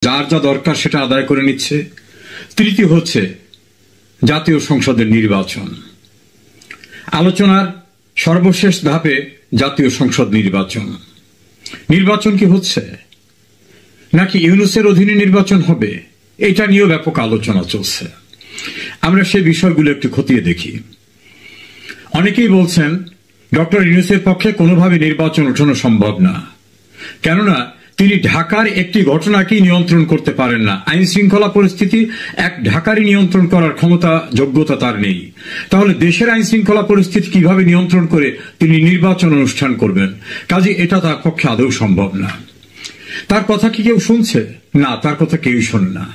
যার যা দরকার সেটা আদায় করে নিচ্ছে। তৃতীয় হচ্ছে জাতীয় সংসদের নির্বাচন। আলোচনার সর্বশেষ ধাপে জাতীয় সংসদ নির্বাচন। নির্বাচন কি হচ্ছে নাকি ইউনূসের অধীনে নির্বাচন হবে, এটা নিয়েও ব্যাপক আলোচনা চলছে। আমরা সেই বিষয়গুলো একটু খতিয়ে দেখি। অনেকেই বলছেন ডক্টর ইউনূসের পক্ষে কোনোভাবে নির্বাচন ওঠানো সম্ভব না, কেননা তিনি ঢাকার একটি ঘটনাকেই নিয়ন্ত্রণ করতে পারেন না। আইন শৃঙ্খলা পরিস্থিতি এক ঢাকারই নিয়ন্ত্রণ করার ক্ষমতা যোগ্যতা তার নেই। তাহলে দেশের আইন শৃঙ্খলা পরিস্থিতি কিভাবে নিয়ন্ত্রণ করে তিনি নির্বাচন অনুষ্ঠান করবেন? কাজে এটা তার পক্ষে আদৌ সম্ভব না। তার কথা কি কেউ শুনছে? না, তার কথা কেউই শোনে না।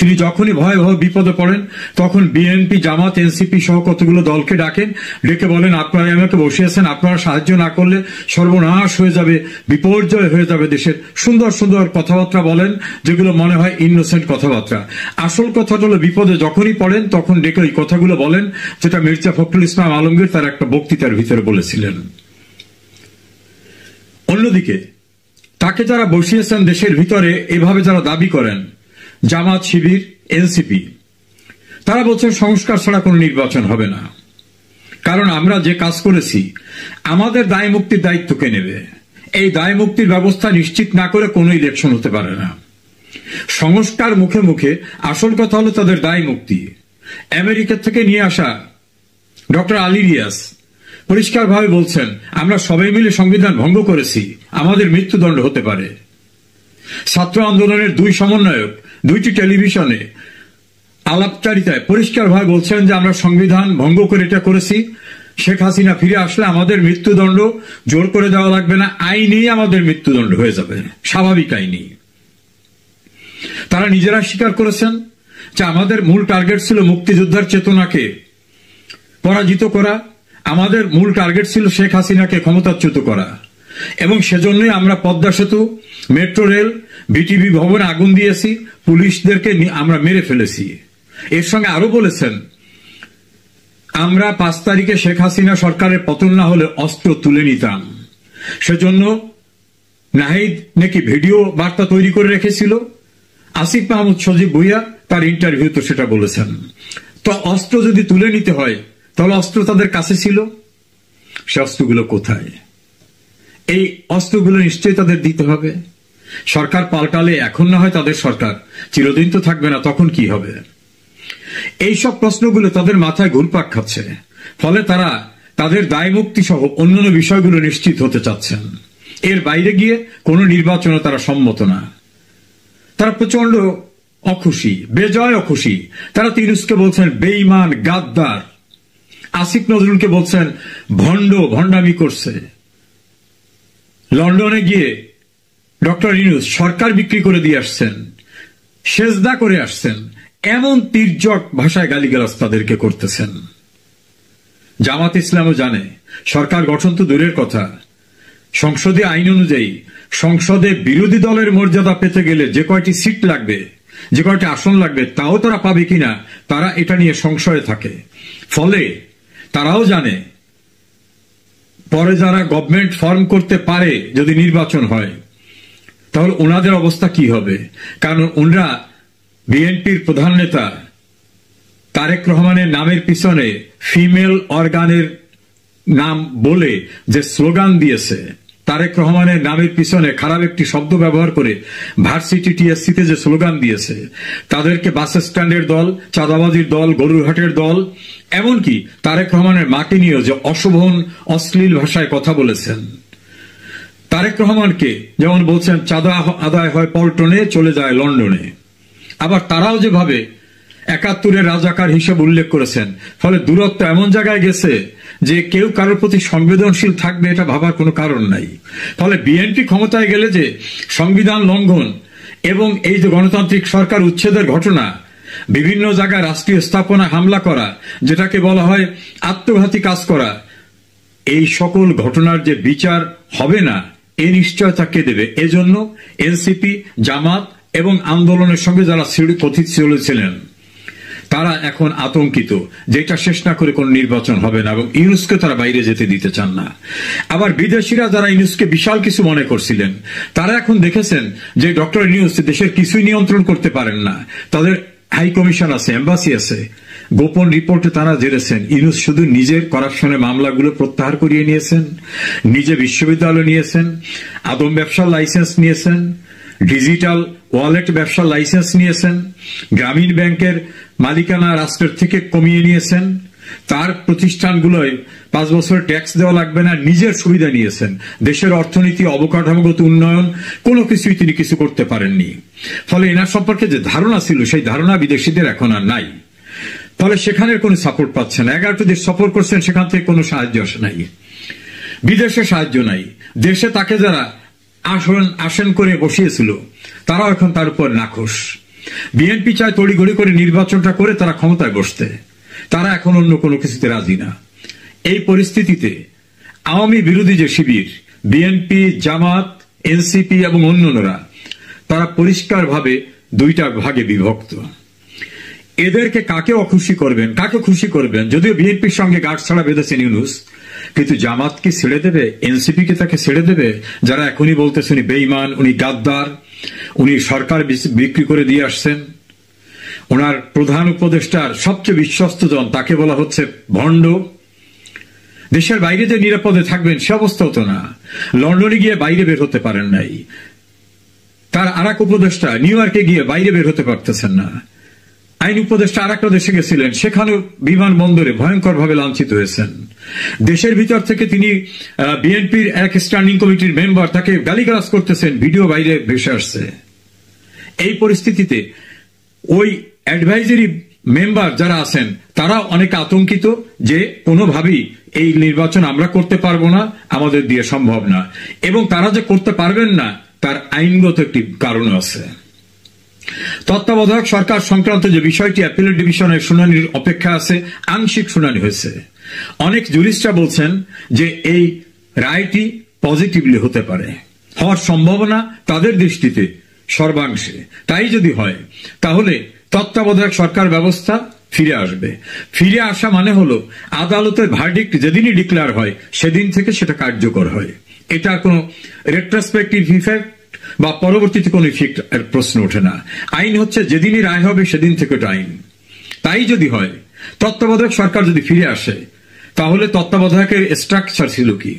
তিনি যখনই ভয়াবহ বিপদে পড়েন তখন বিএনপি, জামাত, এনসিপি সহ কতগুলো দলকে ডাকেন, ডেকে বলেন আপনারা আমাকে বসিয়েছেন, আপনারা সাহায্য না করলে সর্বনাশ হয়ে যাবে, বিপর্যয় হয়ে যাবে দেশের। সুন্দর সুন্দর কথাবার্তা বলেন যেগুলো মনে হয় ইনোসেন্ট কথাবার্তা। আসল কথাটা হলো বিপদে যখনই পড়েন তখন ডেকে ওই কথাগুলো বলেন, যেটা মির্জা ফখরুল ইসলাম আলমগীর তার একটা বক্তৃতার ভিতরে বলেছিলেন। অন্যদিকে তাকে যারা বসিয়েছেন দেশের ভিতরে এভাবে যারা দাবি করেন, জামাত, শিবির, এনসিপি, তারা বলছেন সংস্কার ছাড়া কোনো নির্বাচন হবে না। কারণ আমরা যে কাজ করেছি আমাদের দায় মুক্তির দায়িত্ব কে নেবে? এই দায় মুক্তির ব্যবস্থা নিশ্চিত না করে কোনো ইলেকশন হতে পারে না। সংস্কার মুখে মুখে, আসল কথা হলো তাদের দায় মুক্তি। আমেরিকা থেকে নিয়ে আসা ডক্টর আলী রিয়াজ পরিষ্কারভাবে বলছেন আমরা সবাই মিলে সংবিধান ভঙ্গ করেছি, আমাদের মৃত্যুদণ্ড হতে পারে। ছাত্র আন্দোলনের দুই সমন্বয়ক দুইটি টেলিভিশনে আলাপচারিতায় পরিষ্কারভাবে বলছেন যে আমরা সংবিধান ভঙ্গ করে এটা করেছি, শেখ হাসিনা ফিরে আসলে আমাদের মৃত্যুদণ্ড জোর করে দেওয়া লাগবে না, আইনেই আমাদের মৃত্যুদণ্ড হয়ে যাবে, স্বাভাবিক আইনি। তারা নিজেরা স্বীকার করেছেন যে আমাদের মূল টার্গেট ছিল মুক্তিযোদ্ধার চেতনাকে পরাজিত করা, আমাদের মূল টার্গেট ছিল শেখ হাসিনাকে ক্ষমতাচ্যুত করা, এবং সেজন্যই আমরা পদ্মা সেতু, মেট্রো রেল, বিটিভি ভবনে আগুন দিয়েছি, পুলিশদেরকে আমরা মেরে ফেলেছি। এর সঙ্গে আরো বলেছেন আমরা 5 তারিখে শেখ হাসিনা সরকারের পতন না হলে অস্ত্র তুলে নিতাম। সেজন্য নাহিদ নাকি ভিডিও বার্তা তৈরি করে রেখেছিল। আসিফ মাহমুদ সজীব ভুইয়া তার ইন্টারভিউতে সেটা বলেছেন। তো অস্ত্র যদি তুলে নিতে হয় তাহলে অস্ত্র তাদের কাছে ছিল, সে অস্ত্রগুলো কোথায়? এই অস্ত্রগুলো নিশ্চয়ই তাদের দিতে হবে। সরকার পাল্টালে এখন না হয় তাদের সরকার, চিরদিন তো থাকবে না, তখন কি হবে? এইসব প্রশ্নগুলো তাদের মাথায় ঘুরপাক খাচ্ছে। ফলে তারা তাদের দায় মুক্তি সহ অন্যান্য বিষয়গুলো নিশ্চিত হতে চাচ্ছেন। এর বাইরে গিয়ে কোনো নির্বাচনে তারা সম্মত না। তারা প্রচন্ড অখুশি, বেজয় অখুশি। তারা ইউনূসকে বলছেন বেঈমান, গাদ্দার। আসিফ নজরুলকে বলছেন ভণ্ড, ভণ্ডামি করছে। লন্ডনে গিয়ে ডক্টর ইউনূস সরকার বিক্রি করে দিয়ে আসছেন, সেজদা করে আসছেন, এমন তির্যক ভাষায় গালিগালাজ তাদেরকে করতেছেন। জামাত ইসলামও জানে সরকার গঠন তো দূরের কথা, সংসদে আইন অনুযায়ী সংসদে বিরোধী দলের মর্যাদা পেতে গেলে যে কয়টি সিট লাগবে, যে কয়টি আসন লাগবে, তাও তারা পাবে কিনা তারা এটা নিয়ে সংশয়ে থাকে। ফলে তারাও জানে পরে যারা গভর্নমেন্ট ফর্ম করতে পারে যদি নির্বাচন হয় তাহলে ওনাদের অবস্থা কি হবে। কারণ ওনারা বিএনপির প্রধান নেতা তারেক রহমানের নামের পিছনে ফিমেল অর্গানের নাম বলে যে স্লোগান দিয়েছে, তারেক রহমানের নামের পিছনে খারাপ একটি শব্দ ব্যবহার করে ভার্সিটি টিএসসিতে যে স্লোগান দিয়েছে, তাদেরকে বাস স্ট্যান্ডের দল, চাঁদাবাজির দল, গরুরহাটের দল, এমনকি তারেক রহমানের মাকে নিয়েও যে অশোভন অশ্লীল ভাষায় কথা বলেছেন। তারেক রহমানকে যেমন বলছেন চাঁদা আদায় হয় পল্টনে, চলে যায় লন্ডনে। আবার তারাও যেভাবে 71-এর রাজাকার হিসেবে উল্লেখ করেছেন। ফলে দূরত্ব এমন জায়গায় গেছে যে কেউ কারোর প্রতি সংবেদনশীল থাকবে এটা ভাবার কোনো কারণ নাই। ফলে বিএনপি ক্ষমতায় গেলে যে সংবিধান লঙ্ঘন এবং এই যে গণতান্ত্রিক সরকার উচ্ছেদের ঘটনা, বিভিন্ন জায়গায় রাষ্ট্রীয় স্থাপনা হামলা করা, যেটাকে বলা হয় আত্মঘাতী কাজ করা, এই সকল ঘটনার যে বিচার হবে না এই নিশ্চয়তা কে দেবে? এজন্য এনসিপি, জামাত এবং আন্দোলনের সঙ্গে যারা কথিত চলেছিলেন তারা এখন আতঙ্কিত, যেটা শেষ না করে কোন নির্বাচন হবে না, এবং ইউনুসকে তারা বাইরে যেতে দিতে চান না। আবার বিদেশিরা যারা ইউনুসকে বিশাল কিছু মনে করছিলেন, তারা এখন দেখেছেন যে ডক্টর ইউনুস দেশের কিছুই নিয়ন্ত্রণ করতে পারেন না। তাদের হাই কমিশন আছে, এম্বাসি আছে, গোপন রিপোর্টে তারা জেনেছেন ইউনুস শুধু নিজের করাপশনের মামলাগুলো প্রত্যাহার করিয়ে নিয়েছেন, নিজে বিশ্ববিদ্যালয় নিয়েছেন, আদম ব্যবসার লাইসেন্স নিয়েছেন, ডিজিটাল ওয়ালেট ব্যবসার লাইসেন্স নিয়েছেন, গ্রামীণ ব্যাংকের মালিকানা রাষ্ট্রের থেকে কমিয়ে নিয়েছেন, তার প্রতিষ্ঠানগুলোয় 5 বছর ট্যাক্স দেওয়া লাগবে না, নিজের সুবিধা নিয়েছেন। দেশের অর্থনীতি, অবকাঠামোগত উন্নয়ন কোনো কিছুই তিনি কিছু করতে পারেননি। ফলে এনার সম্পর্কে যে ধারণা ছিল সেই ধারণা বিদেশিদের এখন আর নাই। ফলে সেখানের কোনো সাপোর্ট পাচ্ছে না। 11টা দেশ সফর করছেন, সেখান থেকে কোনো সাহায্য আসে নাই, বিদেশে সাহায্য নাই। দেশে তাকে যারা আসন করে বসিয়েছিল তারাও এখন তার উপর নাখোশ। বিএনপি চায় তড়িঘড়ি করে নির্বাচনটা করে তারা ক্ষমতায় বসতে, তারা এখন অন্য কোনো কিছুতে রাজি না। এই পরিস্থিতিতে আওয়ামী বিরোধী যে শিবির, বিএনপি, জামাত, এনসিপি এবং অন্যান্যরা, তারা পরিষ্কারভাবে দুইটা ভাগে বিভক্ত। এদেরকে কাকে অখুশি করবেন, কাকে খুশি করবেন? যদিও বিএনপির সঙ্গে গাঁটছড়া বেঁধেছেন ইউনুস, কিন্তু জামাত কি ছেড়ে দেবে? এনসিপি কে তাকে ছেড়ে দেবে? যারা এখনই বলতেছে উনি বেঈমান, উনি গাদ্দার, উনি সরকার বিক্রি করে দিয়ে আসছেন, ওনার প্রধান উপদেষ্টার সবচেয়ে বিশ্বস্তজন তাকে বলা হচ্ছে ভণ্ড। দেশের বাইরে যে নিরাপদে থাকবেন সে অবস্থাও তো না। লন্ডনে গিয়ে বাইরে বের হতে পারেন নাই, তার আর এক উপদেষ্টা নিউ ইয়র্কে গিয়ে বাইরে বের হতে পারতেছেন না। আইন উপদেষ্টা আর একটা দেশে গেছিলেন, সেখানেও বিমানবন্দরে ভয়ঙ্কর ভাবে লাঞ্ছিত হয়েছেন। দেশের ভিতর থেকে তিনি বিএনপির এক স্ট্যান্ডিং কমিটির মেম্বার, তাকে গালিগালাজ করতেছেন, ভিডিও বাইরে ভেসে আসছে। এই পরিস্থিতিতে ওই অ্যাডভাইজারি মেম্বার যারা আছেন তারা অনেক আতঙ্কিত যে কোনোভাবেই এই নির্বাচন আমরা করতে পারবো না, আমাদের দিয়ে সম্ভব না। এবং তারা যে করতে পারবেন না তার আইনগত একটি কারণ আছে। তত্ত্বাবধায়ক সরকার সংক্রান্ত যে বিষয়টি অ্যাপিলেট ডিভিশনের শুনানির অপেক্ষা আছে, আংশিক শুনানি হয়েছে। অনেক জুরিস্টরা বলছেন যে এই রায়টি পজিটিভলি হতে পারে, হওয়ার সম্ভাবনা তাদের দৃষ্টিতে সর্বাংশে। তাই যদি হয় তাহলে তত্ত্বাবধায়ক সরকার ব্যবস্থা ফিরে আসবে। ফিরে আসা মানে হলো আদালতের ভার্ডিক্ট যেদিনই ডিক্লেয়ার হয় সেদিন থেকে সেটা কার্যকর হয়। এটা কোনো রেট্রোস্পেক্টিভ ইফেক্ট বা পরবর্তীতে কোনো ইফেক্ট এর প্রশ্ন ওঠে না। আইন হচ্ছে যেদিনই রায় হবে সেদিন থেকে ওটা আইন। তাই যদি হয়, তত্ত্বাবধায়ক সরকার যদি ফিরে আসে, তাহলে তত্ত্বাবধায়কের স্ট্রাকচার ছিল কি?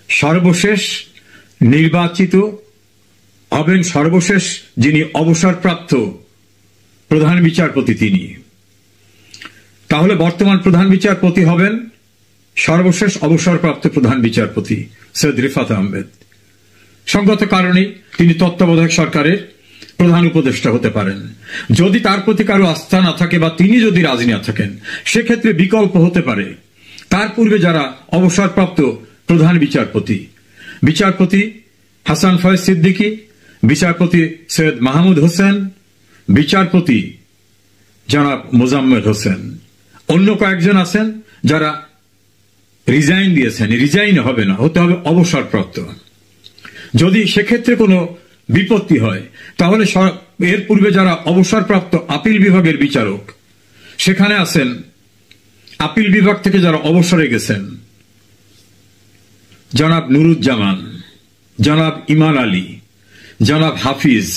সর্বশেষ নির্বাচিত হবেন, সর্বশেষ যিনি অবসরপ্রাপ্ত প্রধান বিচারপতি তিনি। তাহলে বর্তমান প্রধান বিচারপতি হবেন সর্বশেষ অবসরপ্রাপ্ত প্রধান বিচারপতি সৈয়দ রিফাত আহমেদ। সঙ্গত কারণে তিনি তত্ত্বাবধায়ক সরকারের প্রধান উপদেষ্টা হতে পারেন। যদি তার প্রতি কারো আস্থা না থাকে বা তিনি যদি রাজি না থাকেন, সেক্ষেত্রে বিকল্প হতে পারে তার পূর্বে যারা অবসরপ্রাপ্ত প্রধান বিচারপতি, বিচারপতি হাসান ফয়েজ সিদ্দিকী, বিচারপতি সৈয়দ মাহমুদ হোসেন, বিচারপতি জনাব মোজাম্মেল হোসেন, অন্য কয়েকজন আছেন যারা রিজাইন দিয়েছেন। রিজাইন হবে না, হতে হবে অবসরপ্রাপ্ত। যদি সেক্ষেত্রে কোনো বিপত্তি হয় তাহলে এর পূর্বে যারা অবসরপ্রাপ্ত আপিল বিভাগের বিচারক, সেখানে আছেন আপিল বিভাগ থেকে যারা অবসরে গেছেন, জনাব নুরুজ্জামান, জনাব ইমান আলী, জনাব হাফিজ,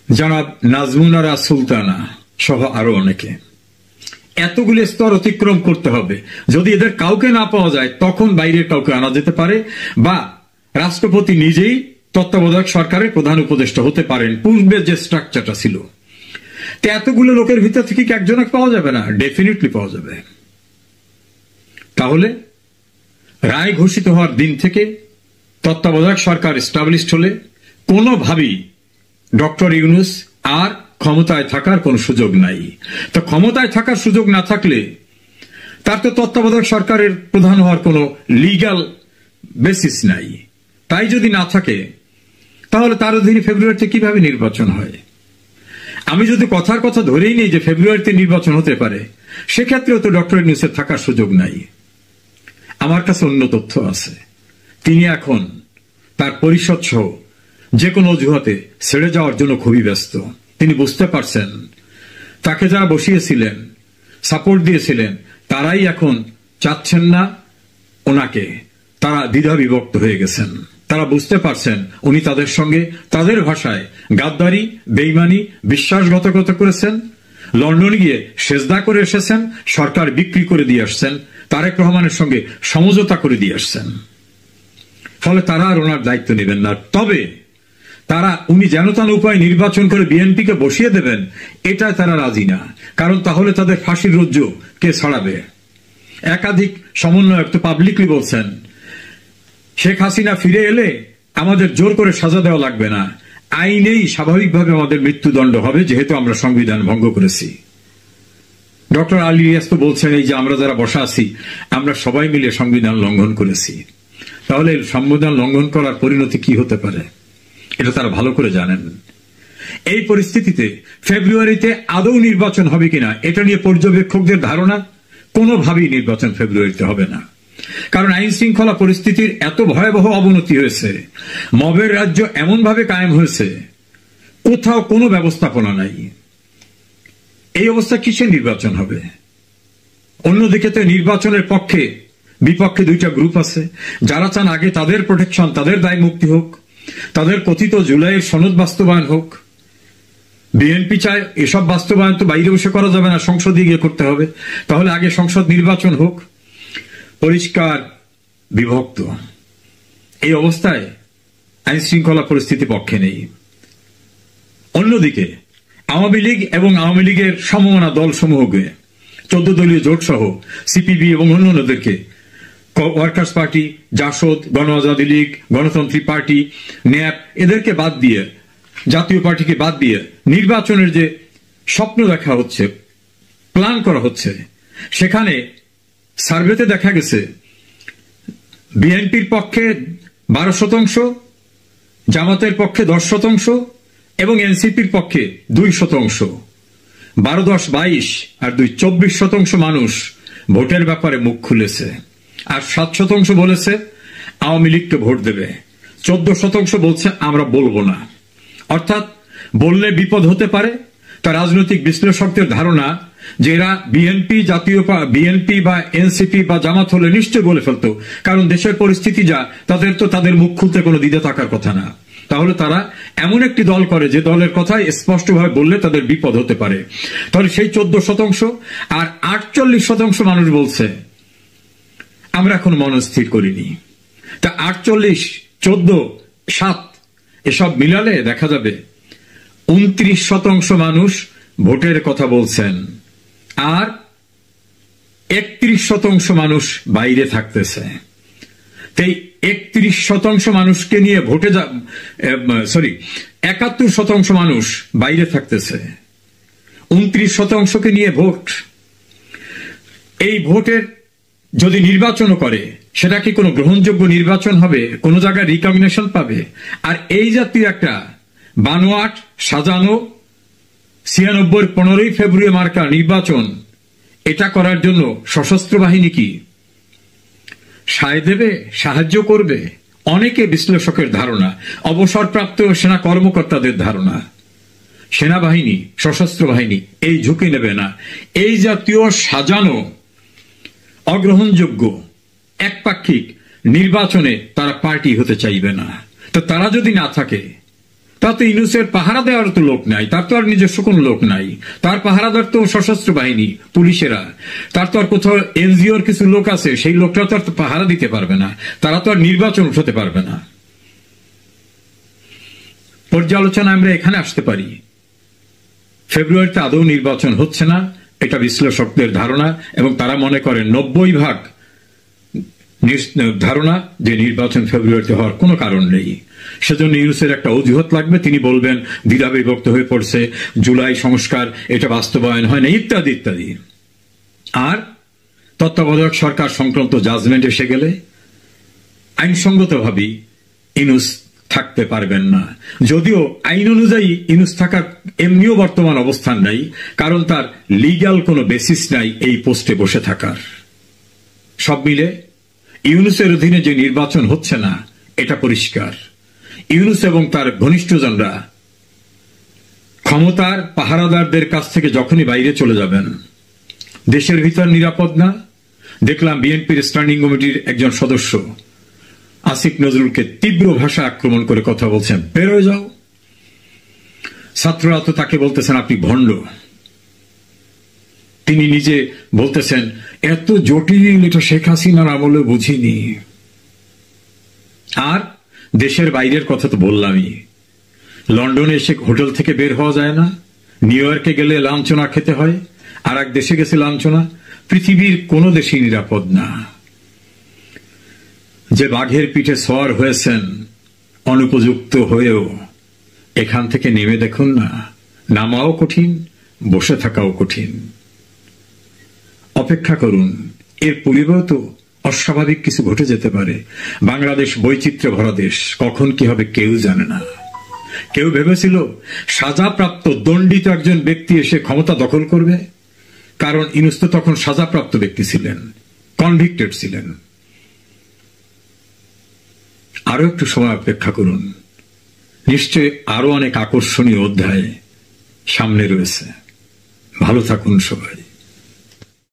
জনাব নাজমুনারা সুলতানা সহ আরো অনেকে। এতগুলি স্তর অতিক্রম করতে হবে। যদি এদের কাউকে না পাওয়া যায় তখন বাইরের কাউকে আনা যেতে পারে, বা রাষ্ট্রপতি নিজেই তত্ত্বাবধায়ক সরকারের প্রধান উপদেষ্টা হতে পারেন। পূর্বে যে স্ট্রাকচারটা ছিল, তো এতগুলো লোকের ভিতর থেকে কি একজনকে পাওয়া যাবে না? ডেফিনেটলি পাওয়া যাবে। তাহলে রায় ঘোষিত হওয়ার দিন থেকে তত্ত্বাবধায়ক সরকার এস্টাবলিশড হলে কোনোভাবেই ডক্টর ইউনুস আর ক্ষমতায় থাকার কোনো সুযোগ নাই। তো ক্ষমতায় থাকার সুযোগ না থাকলে তার তো তত্ত্বাবধায়ক সরকারের প্রধান হওয়ার কোনো লিগ্যাল বেসিস নাই। তাই যদি না থাকে তাহলে তার অধীনে ফেব্রুয়ারিতে কিভাবে নির্বাচন হয়? আমি যদি কথার কথা ধরেই নিই যে ফেব্রুয়ারিতে নির্বাচন হতে পারে, সেক্ষেত্রেও তো ডক্টর ইউনুসের থাকার সুযোগ নাই। আমার কাছে অন্য তথ্য আছে। তিনি এখন তার পরিষদ সহ যে কোনো অজুহাতে ছেড়ে যাওয়ার জন্য খুবই ব্যস্ত। তিনি বুঝতে পারছেন তাকে যারা বসিয়েছিলেন, সাপোর্ট দিয়েছিলেন, তারাই এখন চাচ্ছেন না ওনাকে। তারা দ্বিধা বিভক্ত হয়ে গেছেন। তারা বুঝতে পারছেন উনি তাদের সঙ্গে তাদের ভাষায় গাদ্দারি, বেইমানি, বিশ্বাসঘাতকতা করেছেন, লন্ডনে গিয়ে সেজদা করে এসেছেন, সরকার বিক্রি করে দিয়ে আসছেন, তারেক রহমানের সঙ্গে সমঝোতা করে দিয়ে আসছেন। ফলে তারা আর ওনার দায়িত্ব নেবেন না। তবে তারা উনি যেন তেন উপায় নির্বাচন করে বিএনপিকে বসিয়ে দেবেন, এটাই তারা রাজি না। কারণ তাহলে তাদের ফাঁসির রজ্জু কে ছড়াবে? একাধিক সমন্বয়ক তো পাবলিকলি বলছেন শেখ হাসিনা ফিরে এলে আমাদের জোর করে সাজা দেওয়া লাগবে না, আইনেই স্বাভাবিকভাবে আমাদের মৃত্যুদণ্ড হবে, যেহেতু আমরা সংবিধান ভঙ্গ করেছি। ডক্টর আলী রিয়াজ তো বলছেন এই যে আমরা যারা বসা আছি আমরা সবাই মিলে সংবিধান লঙ্ঘন করেছি। তাহলে সংবিধান লঙ্ঘন করার পরিণতি কি হতে পারে এটা তারা ভালো করে জানেন। এই পরিস্থিতিতে ফেব্রুয়ারিতে আদৌ নির্বাচন হবে কিনা এটা নিয়ে পর্যবেক্ষকদের ধারণা কোনোভাবেই নির্বাচন ফেব্রুয়ারিতে হবে না। কারণ আইন শৃঙ্খলা পরিস্থিতির এত ভয়াবহ অবনতি হয়েছে, মবের রাজ্য এমনভাবে কায়েম হয়েছে, কোথাও কোনো ব্যবস্থাপনা নাই। এই অবস্থা কিসে নির্বাচন হবে? অন্যদিকে তো নির্বাচনের পক্ষে বিপক্ষে দুইটা গ্রুপ আছে, যারা চান আগে তাদের প্রোটেকশন, তাদের দায় মুক্তি হোক, তাদের কথিত জুলাইয়ের সনদ বাস্তবায়ন হোক। বিএনপি চায় এসব বাস্তবায়ন তো বাইরে বসে করা যাবে না, সংসদে গিয়ে করতে হবে, তাহলে আগে সংসদ নির্বাচন হোক। পরিষ্কার বিভক্ত। এই অবস্থায় আইন শৃঙ্খলা পরিস্থিতি পক্ষে নেই। অন্যদিকে আওয়ামী লীগ এবং আওয়ামী লীগের সমমনা দল সমূহকে 14 দলীয় জোট সহ সিপিবি এবং অন্যান্যদেরকে ওয়ার্কার্স পার্টি, জাসদ, গণ আজাদী লীগ, গণতন্ত্রী পার্টি, ন্যাপ এদেরকে বাদ দিয়ে, জাতীয় পার্টিকে বাদ দিয়ে নির্বাচনের যে স্বপ্ন দেখা হচ্ছে, প্ল্যান করা হচ্ছে, সেখানে সার্ভেতে দেখা গেছে বিএনপির পক্ষে 12%, জামাতের পক্ষে 10% এবং এনসিপির পক্ষে 2%। 12, 10, 22 আর 2, 24% মানুষ ভোটের ব্যাপারে মুখ খুলেছে। আর 7% বলেছে আওয়ামী লীগকে ভোট দেবে, 14% বলছে আমরা বলবো না। অর্থাৎ বললে বিপদ হতে পারে। তা রাজনৈতিক বিশ্লেষকদের ধারণা যে এরা বিএনপি বা এনসিপি বা জামাত হলে নিশ্চয় বলে ফেলতো, কারণ দেশের পরিস্থিতি যা, তাদের মুখ খুলতে কোনো দ্বিধা থাকার কথা না। তাহলে তারা এমন একটি দল করে যে দলের কথাই স্পষ্টভাবে বললে তাদের বিপদ হতে পারে। তাহলে সেই 14% আর 48% মানুষ বলছে আমরা এখন মনস্থির করিনি। তা 48, 14, 7 এসব মিলালে দেখা যাবে 29% মানুষ ভোটের কথা বলছেন আর 31% মানুষ বাইরে থাকতেছে। তাই 31% মানুষকে নিয়ে ভোটে 71% মানুষ বাইরে থাকতেছে, 29%কে নিয়ে ভোট। এই ভোটের যদি নির্বাচনও করে সেটা কি কোনো গ্রহণযোগ্য নির্বাচন হবে? কোন জায়গায় রিকগনিশন পাবে? আর এই জাতীয় একটা বানোয়াট সাজানো 96 15ই ফেব্রুয়ারি মার্কা নির্বাচন, এটা করার জন্য সশস্ত্র বাহিনী কি সায় দেবে, সাহায্য করবে? অনেকে বিশ্লেষকের ধারণা, অবসরপ্রাপ্ত সেনা কর্মকর্তাদের ধারণা, সেনাবাহিনী, সশস্ত্র বাহিনী এই ঝুঁকি নেবে না। এই জাতীয় সাজানো অগ্রহণযোগ্য একপাক্ষিক নির্বাচনে তারা পার্টি হতে চাইবে না। তো তারা যদি না থাকে তাতে ইউনূসের পাহারা দেওয়ার তো লোক নাই, তার তো আর নিজস্ব কোন লোক নাই। তার পাহারাদার তো সশস্ত্র বাহিনী, পুলিশেরা। তার তো আর কোথাও এনজিওর কিছু লোক আছে, সেই লোকটা তো আর পাহারা দিতে পারবে না। তারা তো আর নির্বাচন উঠাতে পারবে না। পর্যালোচনা আমরা এখানে আসতে পারি, ফেব্রুয়ারিতে আদৌ নির্বাচন হচ্ছে না, এটা বিশ্লেষকদের ধারণা, এবং তারা মনে করেন 90% ধারণা যে নির্বাচন ফেব্রুয়ারিতে হওয়ার কোনো কারণ নেই। সেজন্য ইউনূসের একটা অজুহাত লাগবে, তিনি বলবেন দ্বিধা বিভক্ত হয়ে পড়ছে, জুলাই সংস্কার এটা বাস্তবায়ন হয় না, ইত্যাদি ইত্যাদি। আর তত্ত্বাবধায়ক সরকার সংক্রান্ত জাজমেন্ট এসে গেলে আইনসঙ্গতভাবেই ইউনূস থাকতে পারবেন না। যদিও আইন অনুযায়ী ইউনূস থাকার এমনিও বর্তমান অবস্থান নাই, কারণ তার লিগ্যাল কোনো বেসিস নাই এই পোস্টে বসে থাকার। সব মিলে ইউনূসের অধীনে যে নির্বাচন হচ্ছে না এটা পরিষ্কার। ইউনূস এবং তার ঘনিষ্ঠজনরা ক্ষমতার পাহারাদারদের কাছ থেকে যখনই বাইরে চলে যাবেন, দেশের ভিতর নিরাপদ না। দেখলাম বিএনপির স্ট্যান্ডিং কমিটির একজন সদস্য আসিফ নজরুলকে তীব্র ভাষা আক্রমণ করে কথা বলছেন, বের হয়ে যাও। ছাত্ররা তো তাকে বলতেছেন আপনি ভণ্ড। তিনি নিজে বলতেছেন এত জটিল এটা শেখ হাসিনার আমলে বুঝিনি। আর দেশের বাইরের কথা তো বললামই, লন্ডনে এসে হোটেল থেকে বের হওয়া যায় না, নিউ ইয়র্কে গেলে লাঞ্ছনা খেতে হয়, আর এক দেশে গেছে লাঞ্ছনা। পৃথিবীর কোন দেশই নিরাপদ না। যে বাঘের পিঠে সওয়ার হয়েছেন অনুপযুক্ত হয়েও, এখান থেকে নেমে দেখুন না, নামাও কঠিন, বসে থাকাও কঠিন। অপেক্ষা করুন, এর পূর্বেও তো অস্বাভাবিক কিছু ঘটে যেতে পারে। বাংলাদেশ বৈচিত্র্যে ভরা দেশ, কখন কি হবে কেউ জানে না। কেউ ভেবেছিল সাজাপ্রাপ্ত দণ্ডিত একজন ব্যক্তি এসে ক্ষমতা দখল করবে, কারণ ইউনূস তো তখন সাজাপ্রাপ্ত ব্যক্তি ছিলেন, কনভিক্টেড ছিলেন। আরো একটু সময় অপেক্ষা করুন, নিশ্চয় আরো অনেক আকর্ষণীয় অধ্যায় সামনে রয়েছে। ভালো থাকুন সবাই।